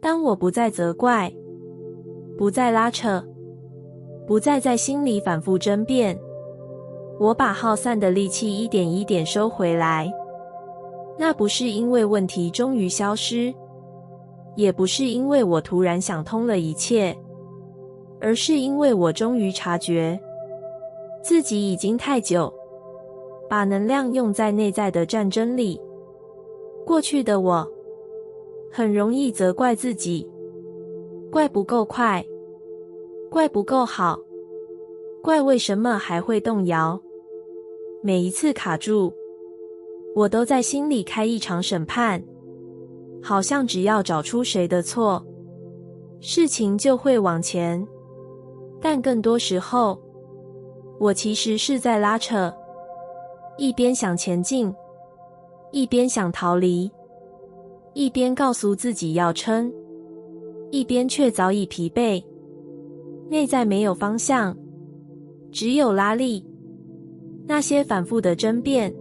当我不再责怪，不再拉扯，不再在心里反复争辩，我把耗散的力气一点一点收回来。那不是因为问题终于消失，也不是因为我突然想通了一切，而是因为我终于察觉，自己已经太久把能量用在内在的战争里。过去的我很容易责怪自己，怪不够快，怪不够好，怪为什么还会动摇。每一次卡住，我都在心里开一场审判，好像只要找出谁的错，事情就会往前。但更多时候，我其实是在拉扯，一边想前进，一边想逃离，一边告诉自己要撑，一边却早已疲惫。内在没有方向，只有拉力。那些反复的争辩，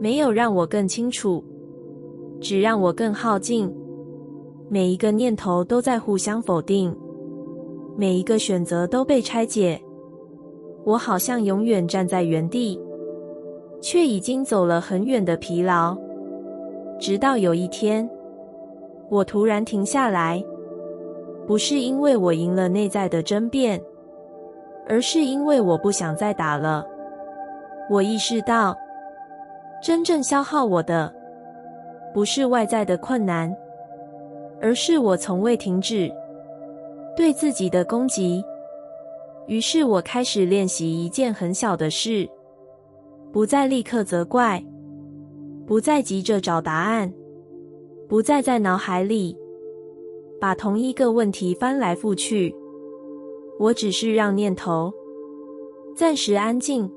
没有让我更清楚，只让我更耗尽。每一个念头都在互相否定，每一个选择都被拆解。我好像永远站在原地，却已经走了很远的疲劳。直到有一天，我突然停下来，不是因为我赢了内在的争辩，而是因为我不想再打了。我意识到，真正消耗我的，不是外在的困难，而是我从未停止对自己的攻击。于是我开始练习一件很小的事，不再立刻责怪，不再急着找答案，不再在脑海里把同一个问题翻来覆去。我只是让念头暂时安静。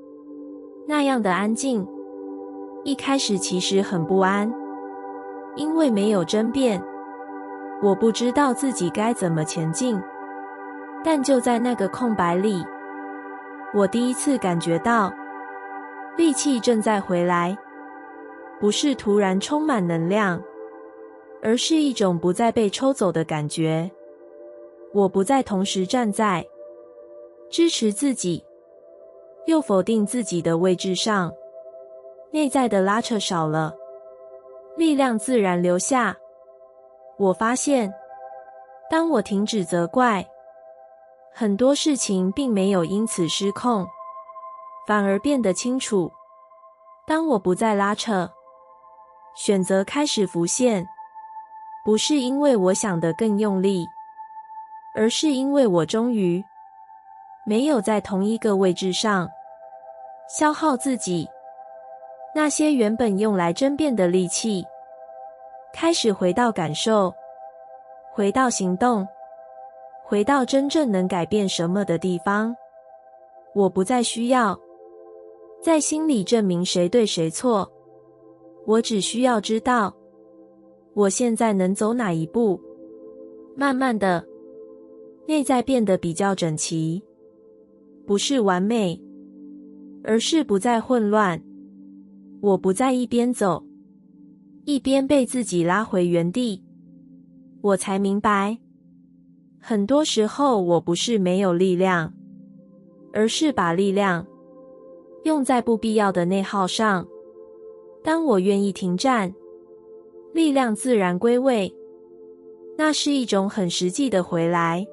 那样的安静，一开始其实很不安，因为没有争辩，我不知道自己该怎么前进。但就在那个空白里，我第一次感觉到力气正在回来，不是突然充满能量，而是一种不再被抽走的感觉。我不再同时站在支持自己又否定自己的位置上，内在的拉扯少了，力量自然流下。我发现，当我停止责怪，很多事情并没有因此失控，反而变得清楚。当我不再拉扯，选择开始浮现，不是因为我想得更用力，而是因为我终于没有在同一个位置上消耗自己。那些原本用来争辩的力气，开始回到感受，回到行动，回到真正能改变什么的地方。我不再需要在心里证明谁对谁错，我只需要知道我现在能走哪一步。慢慢的，内在变得比较整齐，不是完美，而是不再混乱。我不再一边走，一边被自己拉回原地。我才明白，很多时候我不是没有力量，而是把力量用在不必要的内耗上。当我愿意停战，力量自然归位。那是一种很实际的回来。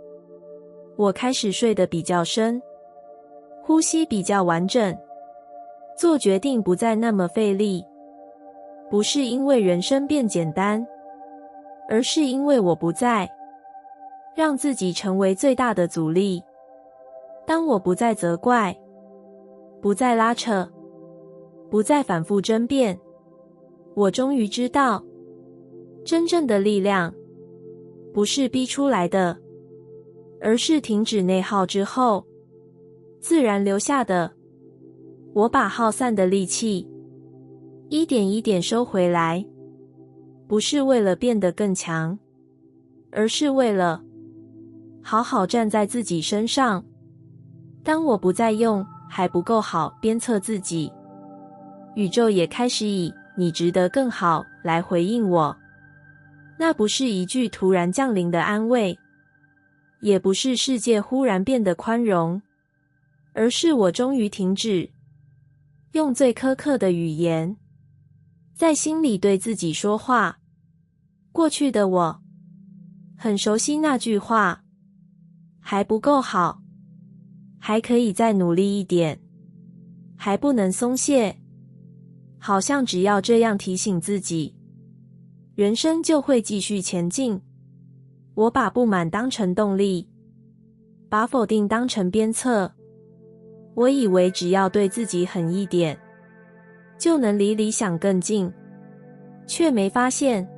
我开始睡得比较深，呼吸比较完整，做决定不再那么费力。不是因为人生变简单，而是因为我不再让自己成为最大的阻力。当我不再责怪，不再拉扯，不再反复争辩，我终于知道，真正的力量不是逼出来的，而是停止内耗之后自然留下的。我把耗散的力气一点一点收回来，不是为了变得更强，而是为了好好站在自己身上。当我不再用还不够好鞭策自己，宇宙也开始以你值得更好来回应我。那不是一句突然降临的安慰，也不是世界忽然变得宽容，而是我终于停止用最苛刻的语言在心里对自己说话。过去的我很熟悉那句话，还不够好，还可以再努力一点，还不能松懈，好像只要这样提醒自己，人生就会继续前进。我把不满当成动力，把否定当成鞭策。我以为只要对自己狠一点，就能离理想更近，却没发现，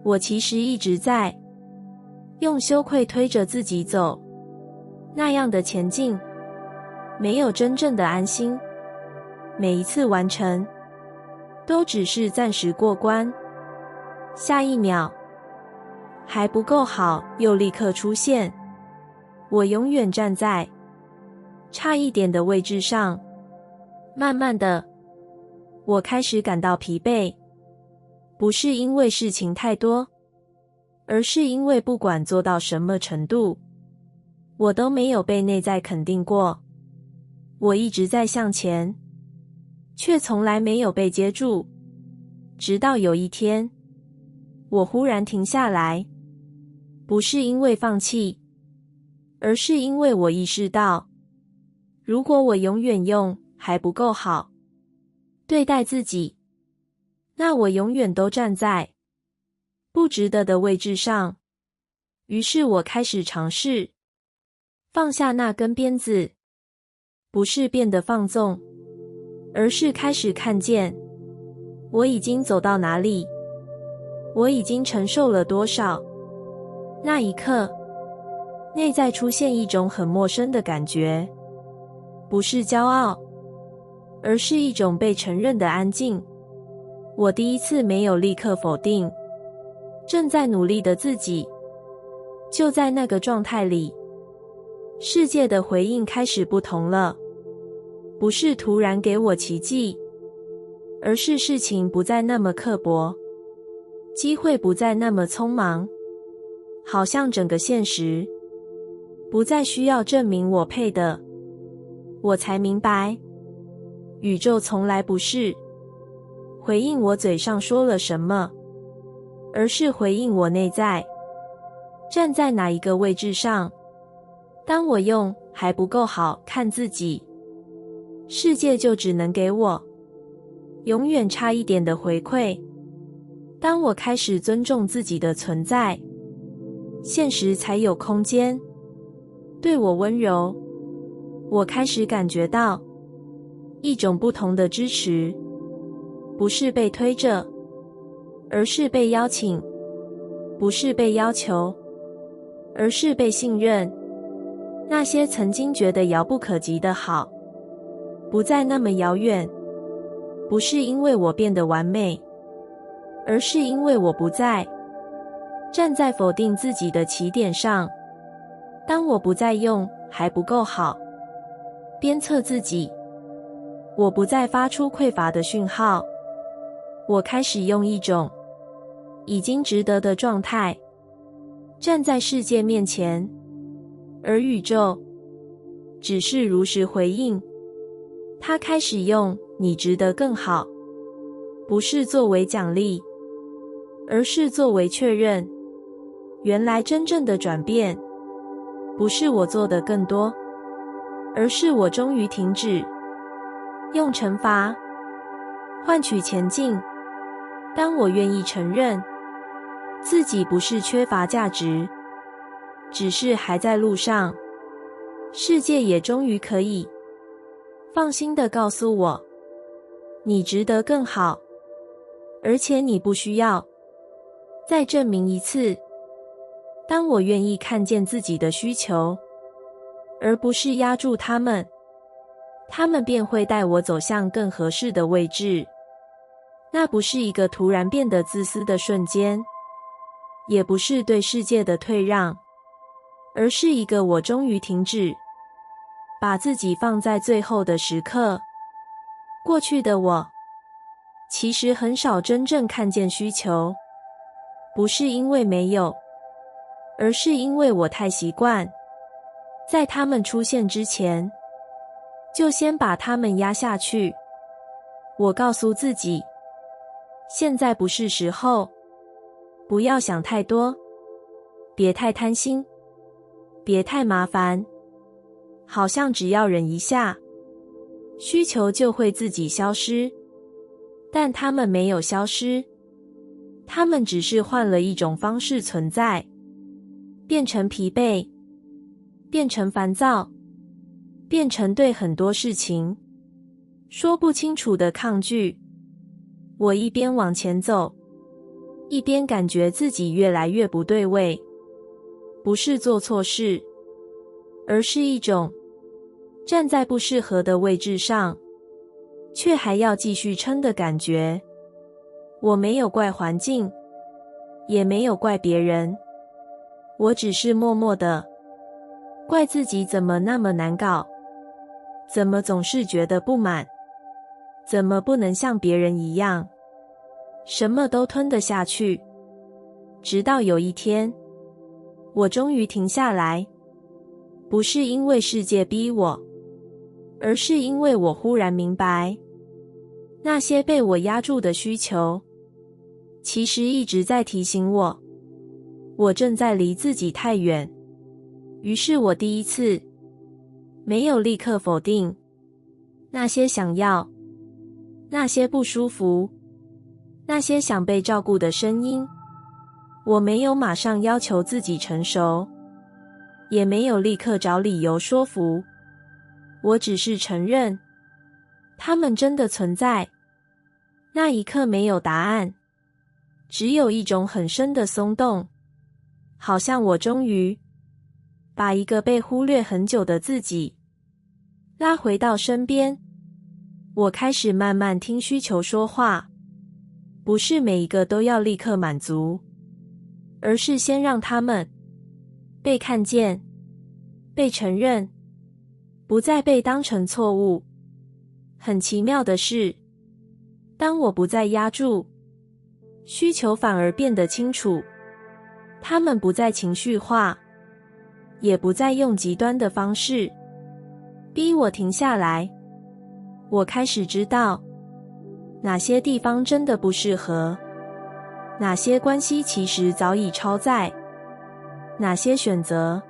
我其实一直在用羞愧推着自己走。那样的前进，没有真正的安心，每一次完成，都只是暂时过关。下一秒，还不够好，又立刻出现。我永远站在差一点的位置上。慢慢的，我开始感到疲惫，不是因为事情太多，而是因为不管做到什么程度，我都没有被内在肯定过。我一直在向前，却从来没有被接住。直到有一天，我忽然停下来，不是因为放弃，而是因为我意识到，如果我永远用还不够好对待自己，那我永远都站在不值得的位置上。于是我开始尝试放下那根鞭子，不是变得放纵，而是开始看见我已经走到哪里，我已经承受了多少。那一刻，内在出现一种很陌生的感觉，不是骄傲，而是一种被承认的安静。我第一次没有立刻否定正在努力的自己。就在那个状态里，世界的回应开始不同了，不是突然给我奇迹，而是事情不再那么刻薄，机会不再那么匆忙，好像整个现实不再需要证明我配的。我才明白，宇宙从来不是回应我嘴上说了什么，而是回应我内在站在哪一个位置上。当我用还不够好看自己，世界就只能给我永远差一点的回馈。当我开始尊重自己的存在，现实才有空间对我温柔。我开始感觉到一种不同的支持，不是被推着，而是被邀请；不是被要求，而是被信任。那些曾经觉得遥不可及的好，不再那么遥远。不是因为我变得完美，而是因为我不再站在否定自己的起点上。当我不再用还不够好鞭策自己，我不再发出匮乏的讯号，我开始用一种已经值得的状态站在世界面前，而宇宙只是如实回应。它开始用你值得更好，不是作为奖励，而是作为确认。原来真正的转变，不是我做的更多，而是我终于停止用惩罚换取前进。当我愿意承认自己不是缺乏价值，只是还在路上，世界也终于可以放心地告诉我，你值得更好，而且你不需要再证明一次。当我愿意看见自己的需求，而不是压住他们，他们便会带我走向更合适的位置。那不是一个突然变得自私的瞬间，也不是对世界的退让，而是一个我终于停止把自己放在最后的时刻。过去的我其实很少真正看见需求，不是因为没有，而是因为我太习惯，在他们出现之前，就先把他们压下去。我告诉自己，现在不是时候，不要想太多，别太贪心，别太麻烦，好像只要忍一下，需求就会自己消失。但他们没有消失，他们只是换了一种方式存在，变成疲惫，变成烦躁，变成对很多事情说不清楚的抗拒。我一边往前走，一边感觉自己越来越不对位，不是做错事，而是一种站在不适合的位置上，却还要继续撑的感觉。我没有怪环境，也没有怪别人，我只是默默的怪自己怎么那么难搞，怎么总是觉得不满，怎么不能像别人一样，什么都吞得下去。直到有一天，我终于停下来，不是因为世界逼我，而是因为我忽然明白，那些被我压住的需求，其实一直在提醒我，我正在离自己太远。于是我第一次没有立刻否定那些想要，那些不舒服，那些想被照顾的声音。我没有马上要求自己成熟，也没有立刻找理由说服，我只是承认，它们真的存在。那一刻没有答案，只有一种很深的松动，好像我终于把一个被忽略很久的自己拉回到身边。我开始慢慢听需求说话，不是每一个都要立刻满足，而是先让他们被看见，被承认，不再被当成错误。很奇妙的是，当我不再压住，需求反而变得清楚，他们不再情绪化，也不再用极端的方式逼我停下来。我开始知道哪些地方真的不适合，哪些关系其实早已超载，哪些选择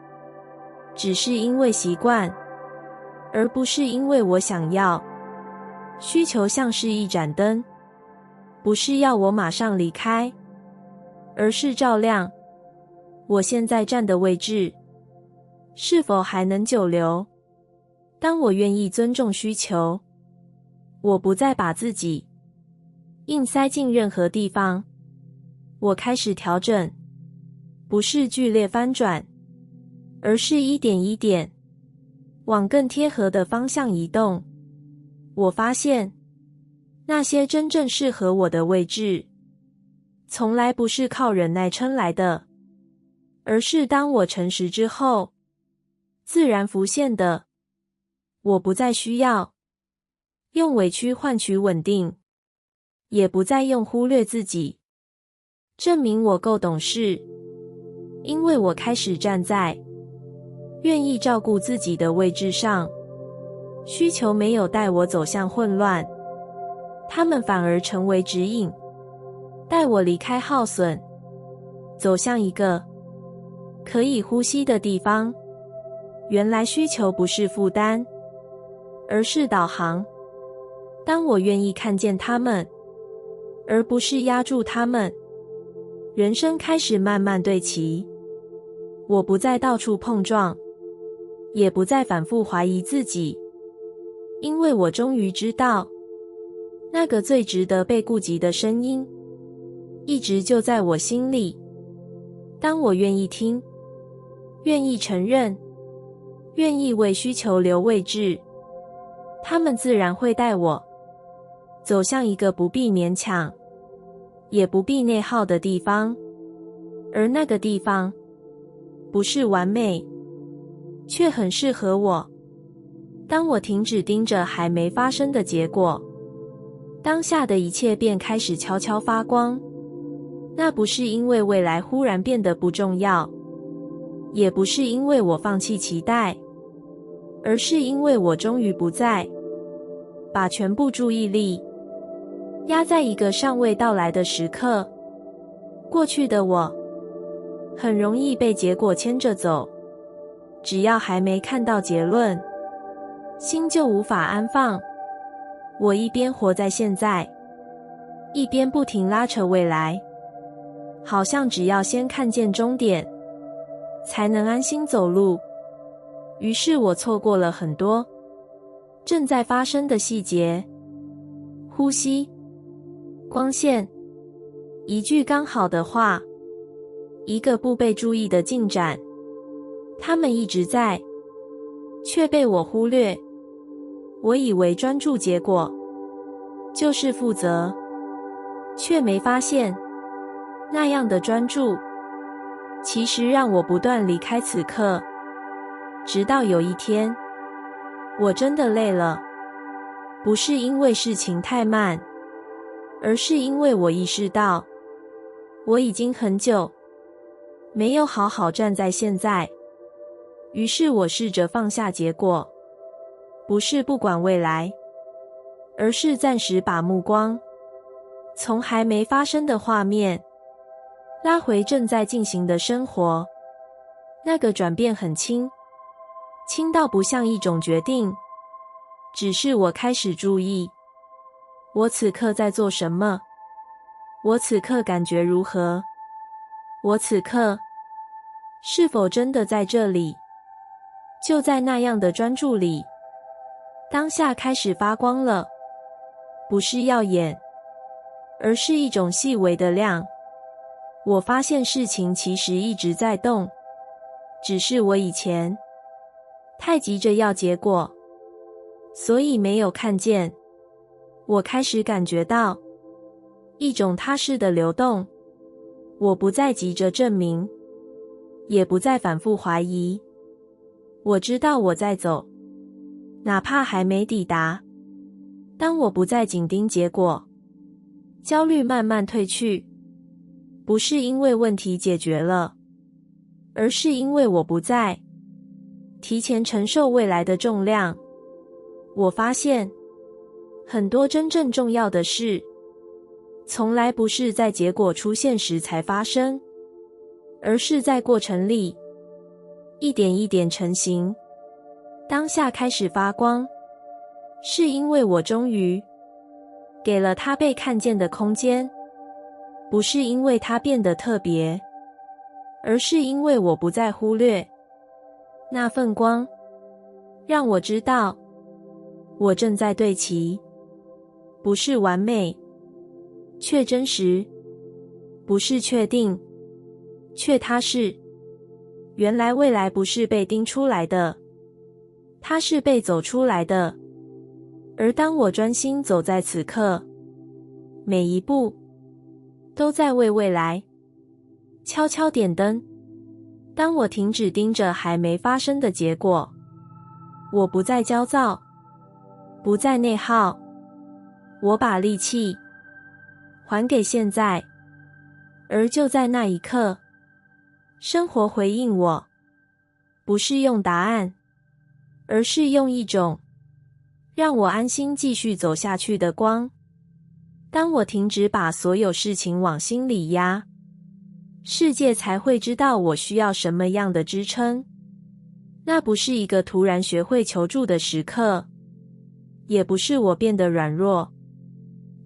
只是因为习惯，而不是因为我想要。需求像是一盏灯，不是要我马上离开，而是照亮我现在站的位置，是否还能久留。当我愿意尊重需求，我不再把自己硬塞进任何地方，我开始调整，不是剧烈翻转，而是一点一点往更贴合的方向移动。我发现，那些真正适合我的位置，从来不是靠忍耐撑来的，而是当我诚实之后，自然浮现的。我不再需要用委屈换取稳定，也不再用忽略自己证明我够懂事，因为我开始站在愿意照顾自己的位置上。需求没有带我走向混乱，他们反而成为指引，带我离开耗损，走向一个可以呼吸的地方。原来需求不是负担，而是导航。当我愿意看见他们，而不是压住他们，人生开始慢慢对齐。我不再到处碰撞，也不再反复怀疑自己，因为我终于知道，那个最值得被顾及的声音，一直就在我心里。当我愿意听，愿意承认，愿意为需求留位置，他们自然会带我走向一个不必勉强，也不必内耗的地方。而那个地方不是完美，却很适合我。当我停止盯着还没发生的结果，当下的一切便开始悄悄发光。那不是因为未来忽然变得不重要，也不是因为我放弃期待，而是因为我终于不再把全部注意力压在一个尚未到来的时刻。过去的我很容易被结果牵着走，只要还没看到结论，心就无法安放。我一边活在现在，一边不停拉扯未来，好像只要先看见终点，才能安心走路。于是我错过了很多正在发生的细节，呼吸、光线，一句刚好的话，一个不被注意的进展，他们一直在，却被我忽略。我以为专注结果就是负责，却没发现那样的专注其实让我不断离开此刻。直到有一天，我真的累了，不是因为事情太慢，而是因为我意识到我已经很久没有好好站在现在。于是我试着放下结果，不是不管未来，而是暂时把目光从还没发生的画面拉回正在进行的生活。那个转变很轻，轻到不像一种决定，只是我开始注意我此刻在做什么，我此刻感觉如何，我此刻是否真的在这里。就在那样的专注里，当下开始发光了，不是耀眼，而是一种细微的亮。我发现事情其实一直在动，只是我以前太急着要结果，所以没有看见。我开始感觉到一种踏实的流动，我不再急着证明，也不再反复怀疑。我知道我在走，哪怕还没抵达。当我不再紧盯结果，焦虑慢慢退去，不是因为问题解决了，而是因为我不再提前承受未来的重量。我发现很多真正重要的事，从来不是在结果出现时才发生，而是在过程里一点一点成型。当下开始发光，是因为我终于给了它被看见的空间，不是因为它变得特别，而是因为我不再忽略那份光，让我知道我正在对齐，不是完美，却真实，不是确定，却踏实。原来未来不是被盯出来的，它是被走出来的。而当我专心走在此刻，每一步都在为未来悄悄点灯。当我停止盯着还没发生的结果，我不再焦躁，不再内耗，我把力气还给现在。而就在那一刻，生活回应我，不是用答案，而是用一种让我安心继续走下去的光。当我停止把所有事情往心里压，世界才会知道我需要什么样的支撑。那不是一个突然学会求助的时刻，也不是我变得软弱，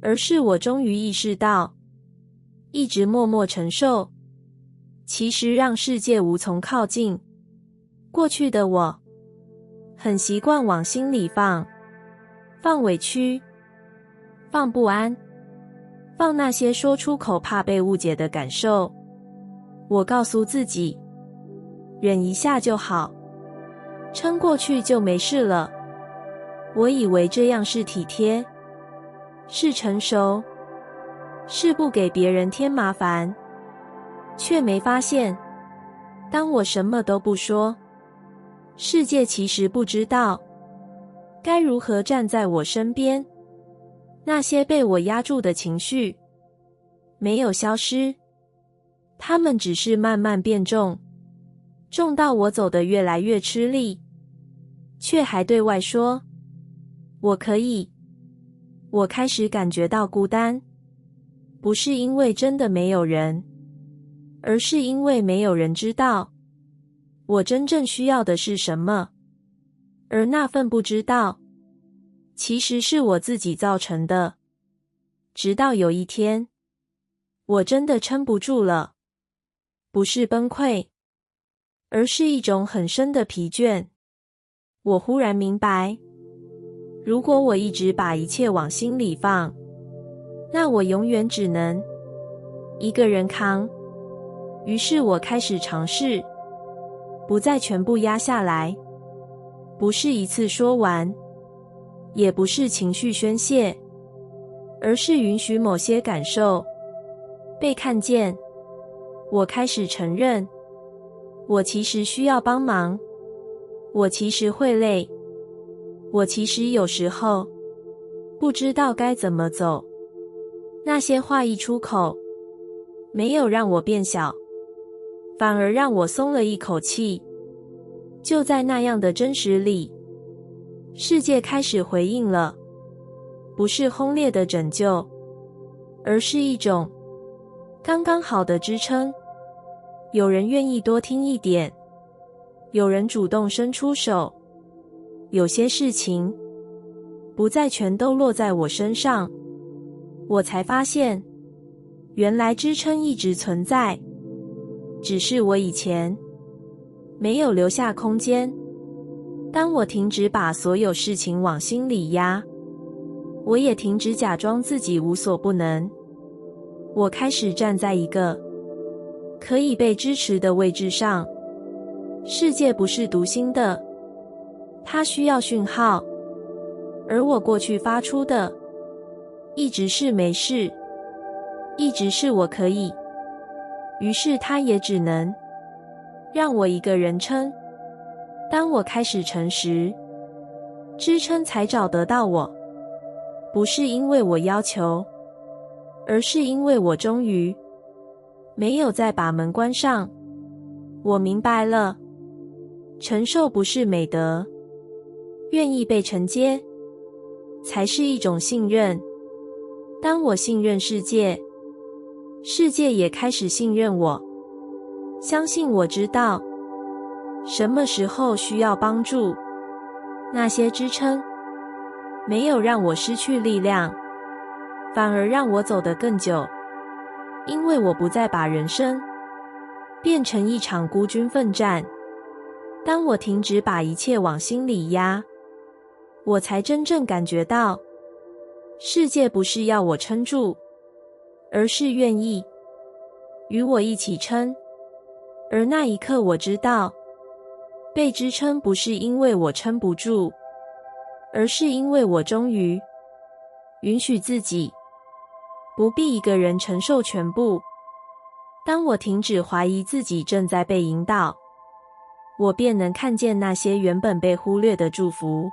而是我终于意识到，一直默默承受，其实让世界无从靠近。过去的我很习惯往心里放，放委屈，放不安，放那些说出口怕被误解的感受。我告诉自己，忍一下就好，撑过去就没事了。我以为这样是体贴，是成熟，是不给别人添麻烦，却没发现，当我什么都不说，世界其实不知道该如何站在我身边。那些被我压住的情绪没有消失，它们只是慢慢变重，重到我走得越来越吃力，却还对外说我可以。我开始感觉到孤单，不是因为真的没有人，而是因为没有人知道我真正需要的是什么，而那份不知道，其实是我自己造成的。直到有一天，我真的撑不住了，不是崩溃，而是一种很深的疲倦。我忽然明白，如果我一直把一切往心里放，那我永远只能一个人扛。于是我开始尝试，不再全部压下来，不是一次说完，也不是情绪宣泄，而是允许某些感受被看见。我开始承认，我其实需要帮忙，我其实会累，我其实有时候不知道该怎么走。那些话一出口，没有让我变小，反而让我松了一口气。就在那样的真实里，世界开始回应了，不是轰烈的拯救，而是一种刚刚好的支撑。有人愿意多听一点，有人主动伸出手，有些事情不再全都落在我身上。我才发现，原来支撑一直存在，只是我以前没有留下空间。当我停止把所有事情往心里压，我也停止假装自己无所不能。我开始站在一个可以被支持的位置上。世界不是独行的，它需要讯号，而我过去发出的一直是没事，一直是我可以。于是它也只能让我一个人撑。当我开始诚实，支撑才找得到我，不是因为我要求，而是因为我终于没有再把门关上。我明白了，承受不是美德，愿意被承接才是一种信任。当我信任世界，世界也开始信任我，相信我知道什么时候需要帮助。那些支撑没有让我失去力量，反而让我走得更久。因为我不再把人生变成一场孤军奋战。当我停止把一切往心里压，我才真正感觉到，世界不是要我撑住，而是愿意与我一起撑。而那一刻我知道，被支撑不是因为我撑不住，而是因为我终于允许自己不必一个人承受全部。当我停止怀疑自己正在被引导，我便能看见那些原本被忽略的祝福。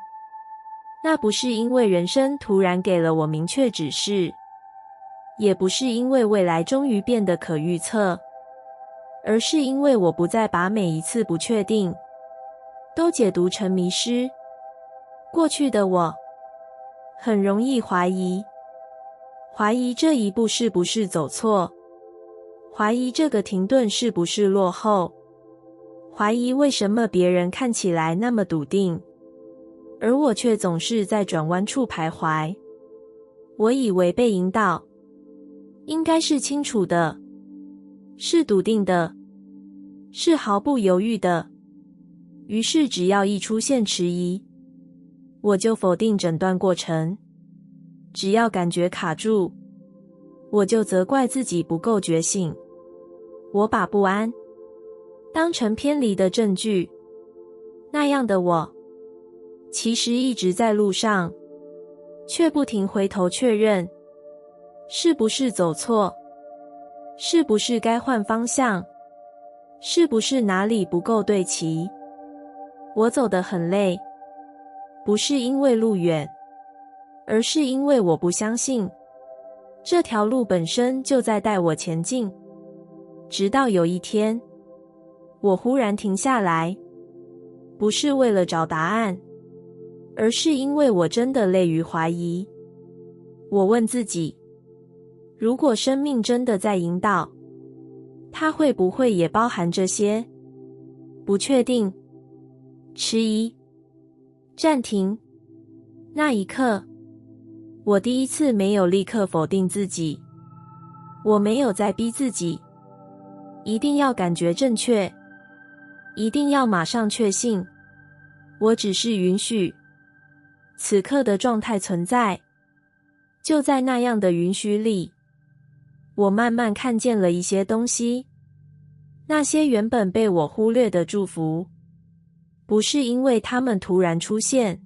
那不是因为人生突然给了我明确指示，也不是因为未来终于变得可预测，而是因为我不再把每一次不确定都解读成迷失。过去的我很容易怀疑这一步是不是走错，怀疑这个停顿是不是落后，怀疑为什么别人看起来那么笃定，而我却总是在转弯处徘徊。我以为被引导应该是清楚的，是笃定的，是毫不犹豫的。于是只要一出现迟疑，我就否定整段过程。只要感觉卡住，我就责怪自己不够觉醒。我把不安当成偏离的证据。那样的我其实一直在路上，却不停回头确认是不是走错，是不是该换方向，是不是哪里不够对齐。我走得很累，不是因为路远，而是因为我不相信这条路本身就在带我前进。直到有一天，我忽然停下来，不是为了找答案，而是因为我真的累于怀疑。我问自己，如果生命真的在引导，它会不会也包含这些？不确定，迟疑，暂停。那一刻，我第一次没有立刻否定自己，我没有再逼自己，一定要感觉正确，一定要马上确信。我只是允许此刻的状态存在。就在那样的允许里，我慢慢看见了一些东西，那些原本被我忽略的祝福，不是因为它们突然出现，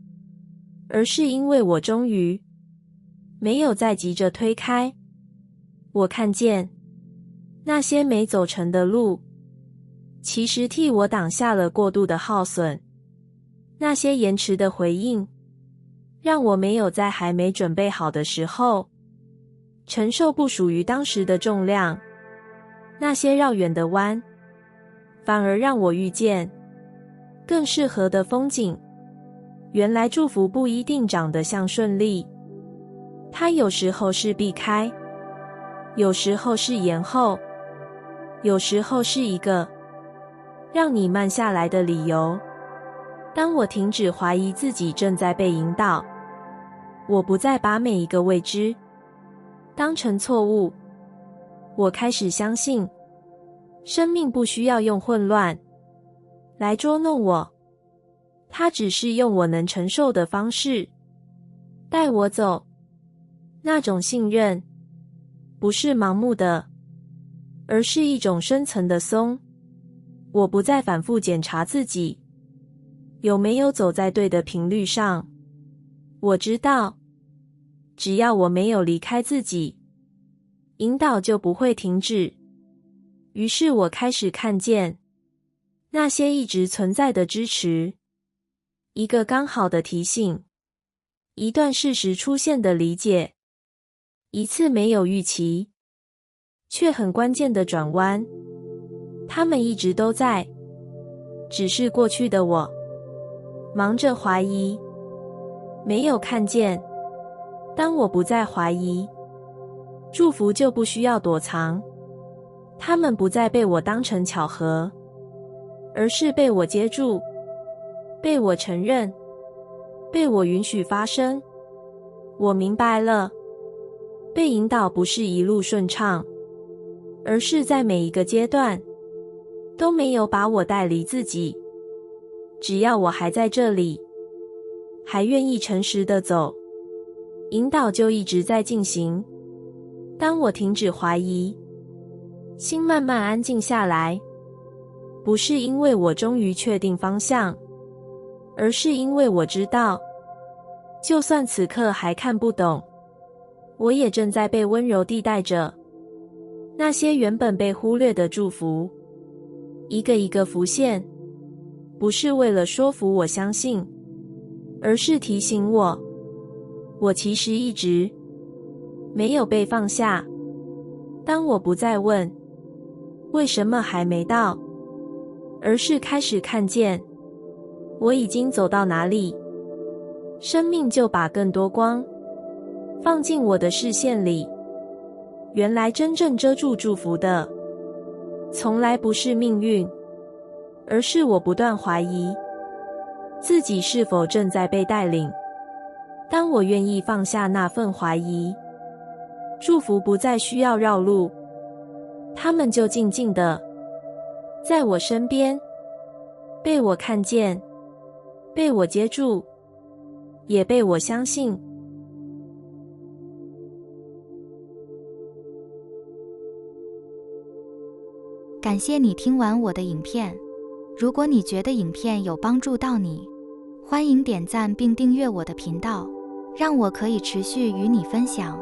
而是因为我终于没有再急着推开。我看见那些没走成的路，其实替我挡下了过度的耗损。那些延迟的回应，让我没有在还没准备好的时候承受不属于当时的重量。那些绕远的弯，反而让我遇见更适合的风景。原来祝福不一定长得像顺利，它有时候是避开，有时候是延后，有时候是一个让你慢下来的理由。当我停止怀疑自己正在被引导，我不再把每一个未知当成错误，我开始相信，生命不需要用混乱来捉弄我，它只是用我能承受的方式带我走。那种信任不是盲目的，而是一种深层的松。我不再反复检查自己有没有走在对的频率上。我知道，只要我没有离开自己，引导就不会停止。于是我开始看见那些一直存在的支持，一个刚好的提醒，一段适时出现的理解，一次没有预期却很关键的转弯。他们一直都在，只是过去的我忙着怀疑，没有看见。当我不再怀疑，祝福就不需要躲藏，他们不再被我当成巧合，而是被我接住，被我承认，被我允许发生。我明白了，被引导不是一路顺畅，而是在每一个阶段都没有把我带离自己。只要我还在这里，还愿意诚实地走，引导就一直在进行。当我停止怀疑，心慢慢安静下来，不是因为我终于确定方向，而是因为我知道，就算此刻还看不懂，我也正在被温柔地带着。那些原本被忽略的祝福，一个一个浮现，不是为了说服我相信，而是提醒我其实一直没有被放下。当我不再问为什么还没到，而是开始看见我已经走到哪里，生命就把更多光放进我的视线里。原来真正遮住祝福的，从来不是命运，而是我不断怀疑自己是否正在被带领。当我愿意放下那份怀疑，祝福不再需要绕路，他们就静静地在我身边，被我看见，被我接住，也被我相信。感谢你听完我的影片。如果你觉得影片有帮助到你，欢迎点赞并订阅我的频道，让我可以持续与你分享。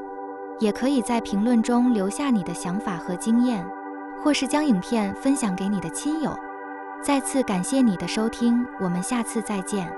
也可以在评论中留下你的想法和经验，或是将影片分享给你的亲友。再次感谢你的收听，我们下次再见。